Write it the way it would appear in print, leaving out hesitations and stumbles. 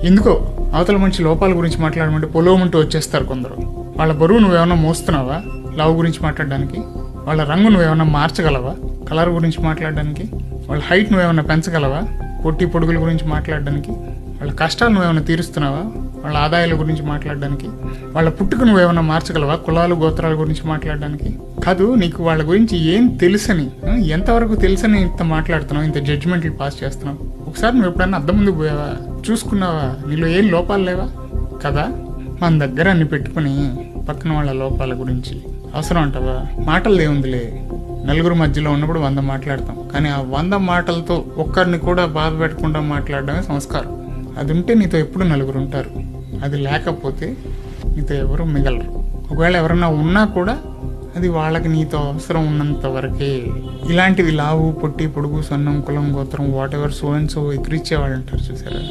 ఎందుకో అవతల మంచి లోపాల గురించి మాట్లాడమంటే పొలవమంటూ వచ్చేస్తారు కొందరు. వాళ్ళ బరువు నువ్వేమన్నా మోస్తున్నావా లవ్ గురించి మాట్లాడడానికి? వాళ్ళ రంగు నువ్వేమన్నా మార్చగలవా కలర్ గురించి మాట్లాడడానికి? వాళ్ళ హైట్ నువ్వేమన్నా పెంచగలవా పొట్టి పొడుగుల గురించి మాట్లాడడానికి? వాళ్ళ కష్టాలు నువ్వేమన్నా తీరుస్తున్నావా వాళ్ళ ఆదాయాల గురించి మాట్లాడడానికి? వాళ్ళ పుట్టుక నువ్వేమన్నా మార్చగలవా కులాలు గోత్రాల గురించి మాట్లాడడానికి? కాదు, నీకు వాళ్ళ గురించి ఏం తెలుసని, ఎంతవరకు తెలుసని ఇంత మాట్లాడుతున్నావు, ఇంత జడ్జిమెంట్లు పాస్ చేస్తున్నావు? ఒకసారి నువ్వు ఎప్పుడన్నా అద్దం ముందుకు పోయావా? చూసుకున్నావా? నీలో ఏం లోపాలు లేవా? కదా, మన దగ్గర అన్ని పెట్టుకుని పక్కన వాళ్ళ లోపాల గురించి అవసరం అంటావా? మాటలు ఏముందిలే, నలుగురు మధ్యలో ఉన్నప్పుడు 100 మాట్లాడతాం, కానీ ఆ 100 మాటలతో ఒక్కరిని కూడా బాధ పెట్టకుండా మాట్లాడడమే సంస్కారం. అది ఉంటే నీతో ఎప్పుడు నలుగురు ఉంటారు, అది లేకపోతే నీతో ఎవరు మిగలరు. ఒకవేళ ఎవరన్నా ఉన్నా కూడా అది వాళ్ళకి నీతో అవసరం ఉన్నంత వరకే. ఇలాంటివి లావు పొట్టి పొడుగు సన్నం కులం గోత్రం whatever so and so ఎక్కిరిచ్చేవాళ్ళు అంటారు చూసారా,